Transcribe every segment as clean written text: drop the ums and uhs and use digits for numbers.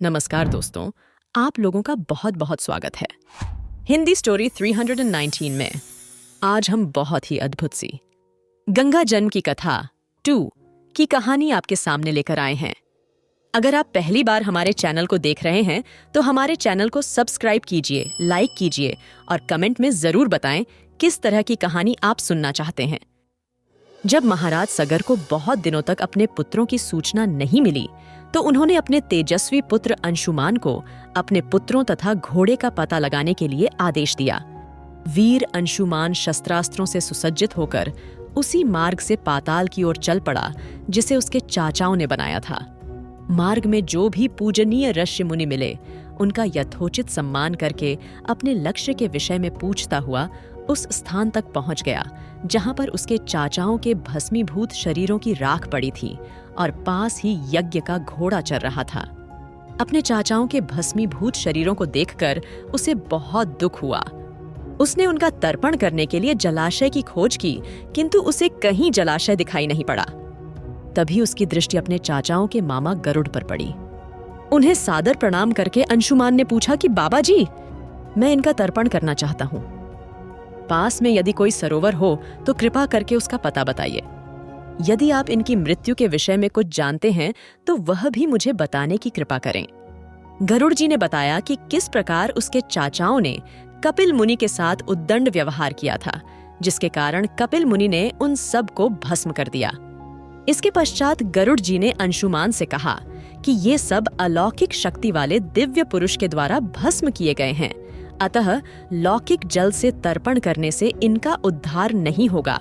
नमस्कार दोस्तों, आप लोगों का बहुत बहुत स्वागत है हिंदी स्टोरी 319 में। आज हम बहुत ही अद्भुत सी गंगा जन्म की कथा 2 की कहानी आपके सामने लेकर आए हैं। अगर आप पहली बार हमारे चैनल को देख रहे हैं तो हमारे चैनल को सब्सक्राइब कीजिए, लाइक कीजिए और कमेंट में जरूर बताएं किस तरह की कहानी आप सुनना चाहते हैं। जब महाराज सगर को बहुत दिनों तक अपने पुत्रों की सूचना नहीं मिली तो उन्होंने अपने तेजस्वी पुत्र अंशुमान को अपने पुत्रों तथा घोड़े का पता लगाने के लिए आदेश दिया। वीर अंशुमान शस्त्रास्त्रों से सुसज्जित होकर उसी मार्ग से पाताल की ओर चल पड़ा जिसे उसके चाचाओं ने बनाया था। मार्ग में जो भी पूजनीय ऋषि मुनि मिले उनका यथोचित सम्मान करके अपने लक्ष्य के विषय में पूछता हुआ उस स्थान तक पहुंच गया जहां पर उसके चाचाओं के भस्मीभूत शरीरों की राख पड़ी थी और पास ही यज्ञ का घोड़ा चल रहा था। अपने चाचाओं के भस्मीभूत शरीरों को देखकर उसे बहुत दुख हुआ। उसने उनका तर्पण करने के लिए जलाशय की खोज की, किंतु उसे कहीं जलाशय दिखाई नहीं पड़ा। तभी उसकी दृष्टि अपने चाचाओं के मामा गरुड़ पर पड़ी। उन्हें सादर प्रणाम करके अंशुमान ने पूछा कि बाबा जी, मैं इनका तर्पण करना चाहता हूँ। पास में यदि कोई सरोवर हो तो कृपा करके उसका पता बताइए। यदि आप इनकी मृत्यु के विषय में कुछ जानते हैं तो वह भी मुझे बताने की कृपा करें। गरुड़ जी ने बताया कि किस प्रकार उसके चाचाओं ने कपिल मुनि के साथ उद्दंड व्यवहार किया था, जिसके कारण कपिल मुनि ने उन सब को भस्म कर दिया। इसके पश्चात गरुड़ जी ने अंशुमान से कहा कि ये सब अलौकिक शक्ति वाले दिव्य पुरुष के द्वारा भस्म किए गए हैं, अतः लौकिक जल से तर्पण करने से इनका उद्धार नहीं होगा।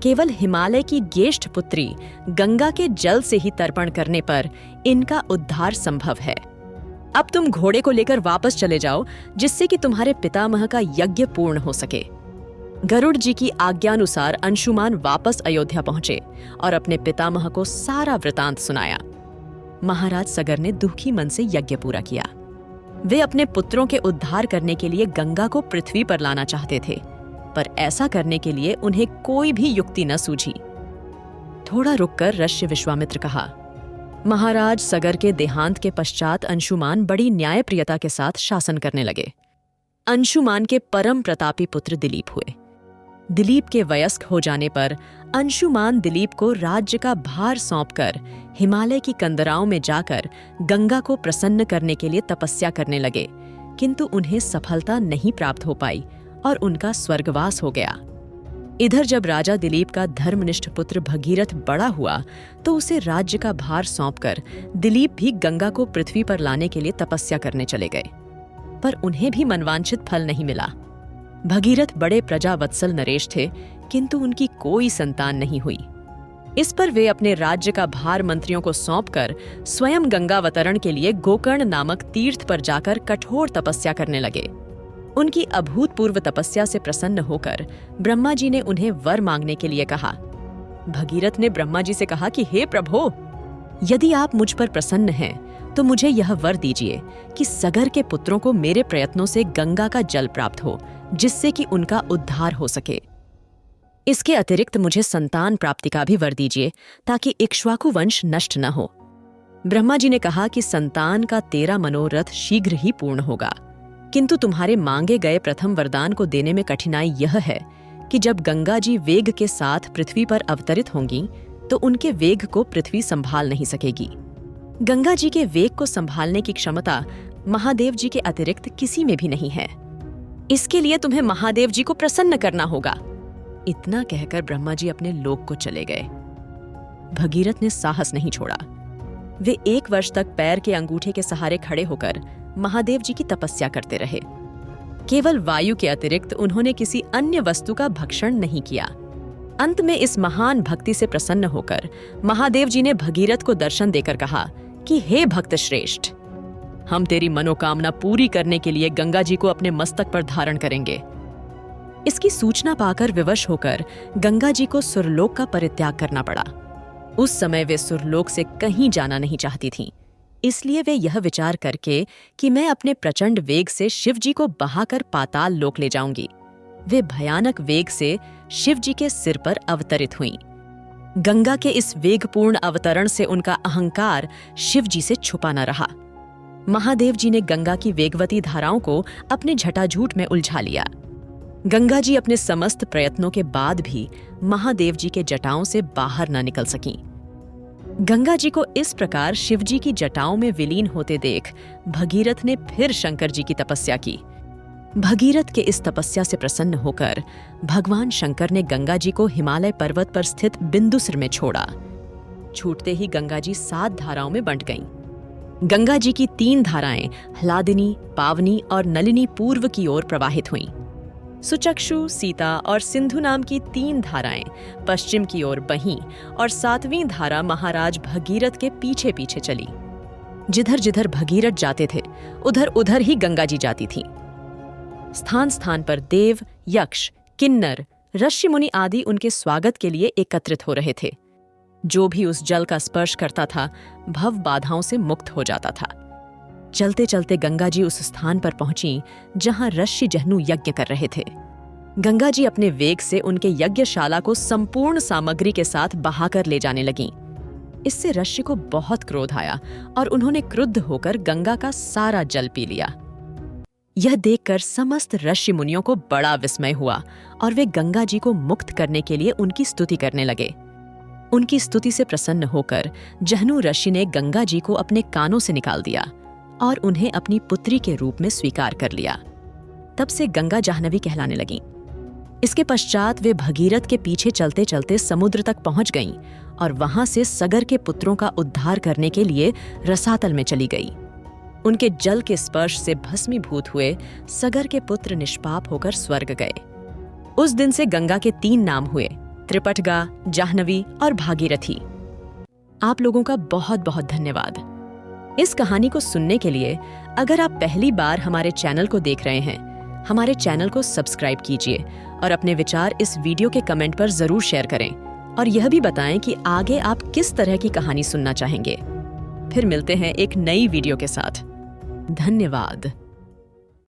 केवल हिमालय की ज्येष्ठ पुत्री गंगा के जल से ही तर्पण करने पर इनका उद्धार संभव है। अब तुम घोड़े को लेकर वापस चले जाओ, जिससे कि तुम्हारे पितामह का यज्ञ पूर्ण हो सके। गरुड़ जी की आज्ञानुसार अंशुमान वापस अयोध्या पहुंचे और अपने पितामह को सारा वृतांत सुनाया। महाराज सगर ने दुखी मन से यज्ञ पूरा किया। वे अपने पुत्रों के उद्धार करने के लिए गंगा को पृथ्वी पर लाना चाहते थे, पर ऐसा करने के लिए उन्हें कोई भी युक्ति न सूझी। थोड़ा रुककर ऋषि विश्वामित्र कहा, महाराज सगर के देहांत के पश्चात अंशुमान बड़ी न्यायप्रियता के साथ शासन करने लगे। अंशुमान के परम प्रतापी पुत्र दिलीप हुए। दिलीप के वयस्क हो जाने पर अंशुमान दिलीप को राज्य का भार सौंपकर हिमालय की कंदराओं में जाकर गंगा को प्रसन्न करने के लिए तपस्या करने लगे, किंतु उन्हें सफलता नहीं प्राप्त हो पाई और उनका स्वर्गवास हो गया। इधर जब राजा दिलीप का धर्मनिष्ठ पुत्र भगीरथ बड़ा हुआ तो उसे राज्य का भार सौंपकर दिलीप भी गंगा को पृथ्वी पर लाने के लिए तपस्या करने चले गए, पर उन्हें भी मनवांछित फल नहीं मिला। भगीरथ बड़े प्रजावत्सल नरेश थे, किंतु उनकी कोई संतान नहीं हुई। इस पर वे अपने राज्य का भार मंत्रियों को सौंपकर स्वयं गंगावतरण के लिए गोकर्ण नामक तीर्थ पर जाकर कठोर तपस्या करने लगे। उनकी अभूतपूर्व तपस्या से प्रसन्न होकर ब्रह्मा जी ने उन्हें वर मांगने के लिए कहा। भगीरथ ने ब्रह्मा जी से कहा कि हे प्रभो, यदि आप मुझ पर प्रसन्न हैं तो मुझे यह वर दीजिए कि सगर के पुत्रों को मेरे प्रयत्नों से गंगा का जल प्राप्त हो, जिससे कि उनका उद्धार हो सके। इसके अतिरिक्त मुझे संतान प्राप्ति का भी वर दीजिए ताकि इक्ष्वाकु वंश नष्ट न हो। ब्रह्मा जी ने कहा कि संतान का तेरा मनोरथ शीघ्र ही पूर्ण होगा, किंतु तुम्हारे मांगे गए प्रथम वरदान को देने में कठिनाई यह है कि जब गंगा जी वेग के साथ पृथ्वी पर अवतरित होंगी तो उनके वेग को पृथ्वी संभाल नहीं सकेगी। गंगा जी के वेग को संभालने की क्षमता महादेव जी के अतिरिक्त किसी में भी नहीं है। इसके लिए तुम्हें महादेव जी को प्रसन्न करना होगा। इतना कहकर ब्रह्मा जी अपने लोक को चले गए। भगीरथ ने साहस नहीं छोड़ा। वे 1 वर्ष तक पैर के अंगूठे के सहारे खड़े होकर महादेव जी की तपस्या करते रहे। केवल वायु के अतिरिक्त उन्होंने किसी अन्य वस्तु का भक्षण नहीं किया। अंत में इस महान भक्ति से प्रसन्न होकर महादेव जी ने भगीरथ को दर्शन देकर कहा कि हे भक्त श्रेष्ठ, हम तेरी मनोकामना पूरी करने के लिए गंगा जी को अपने मस्तक पर धारण करेंगे। इसकी सूचना पाकर विवश होकर गंगा जी को सुरलोक का परित्याग करना पड़ा। उस समय वे सुरलोक से कहीं जाना नहीं चाहती थीं, इसलिए वे यह विचार करके कि मैं अपने प्रचंड वेग से शिव जी को बहाकर पाताल लोक ले जाऊंगी, वे भयानक वेग से शिव जी के सिर पर अवतरित हुईं। गंगा के इस वेगपूर्ण अवतरण से उनका अहंकार शिव जी से छुपा न रहा। महादेव जी ने गंगा की वेगवती धाराओं को अपने झटाझूट में उलझा लिया। गंगा जी अपने समस्त प्रयत्नों के बाद भी महादेव जी के जटाओं से बाहर न निकल सकीं। गंगा जी को इस प्रकार शिव जी की जटाओं में विलीन होते देख भगीरथ ने फिर शंकर जी की तपस्या की। भगीरथ के इस तपस्या से प्रसन्न होकर भगवान शंकर ने गंगा जी को हिमालय पर्वत पर स्थित बिंदुसर में छोड़ा। छूटते ही गंगा जी 7 धाराओं में बंट गईं। गंगा जी की 3 धाराएं ह्लादिनी, पावनी और नलिनी पूर्व की ओर प्रवाहित हुईं। सुचक्षु, सीता और सिंधु नाम की 3 धाराएं पश्चिम की ओर बहीं और 7वीं धारा महाराज भगीरथ के पीछे पीछे चली। जिधर जिधर भगीरथ जाते थे उधर उधर ही गंगा जी जाती थीं। स्थान स्थान पर देव, यक्ष, किन्नर, ऋषि मुनि आदि उनके स्वागत के लिए एकत्रित हो रहे थे। जो भी उस जल का स्पर्श करता था भव बाधाओं से मुक्त हो जाता था। चलते चलते गंगा जी उस स्थान पर पहुंची जहां ऋषि जहनु यज्ञ कर रहे थे। गंगा जी अपने वेग से उनके यज्ञशाला को संपूर्ण सामग्री के साथ बहाकर ले जाने लगीं। इससे ऋषि को बहुत क्रोध आया और उन्होंने क्रुद्ध होकर गंगा का सारा जल पी लिया। यह देखकर समस्त ऋषि मुनियों को बड़ा विस्मय हुआ और वे गंगा जी को मुक्त करने के लिए उनकी स्तुति करने लगे। उनकी स्तुति से प्रसन्न होकर जहनु ऋषि ने गंगा जी को अपने कानों से निकाल दिया और उन्हें अपनी पुत्री के रूप में स्वीकार कर लिया। तब से गंगा जाह्नवी कहलाने लगीं। इसके पश्चात वे भगीरथ के पीछे चलते चलते समुद्र तक पहुंच गईं और वहां से सगर के पुत्रों का उद्धार करने के लिए रसातल में चली गई। उनके जल के स्पर्श से भस्मीभूत हुए सगर के पुत्र निष्पाप होकर स्वर्ग गए। उस दिन से गंगा के 3 नाम हुए, त्रिपटगा, जाह्नवी और भागीरथी। आप लोगों का बहुत बहुत धन्यवाद। इस कहानी को सुनने के लिए अगर आप पहली बार हमारे चैनल को देख रहे हैं, हमारे चैनल को सब्सक्राइब कीजिए और अपने विचार इस वीडियो के कमेंट पर जरूर शेयर करें और यह भी बताएं कि आगे आप किस तरह की कहानी सुनना चाहेंगे। फिर मिलते हैं एक नई वीडियो के साथ। धन्यवाद।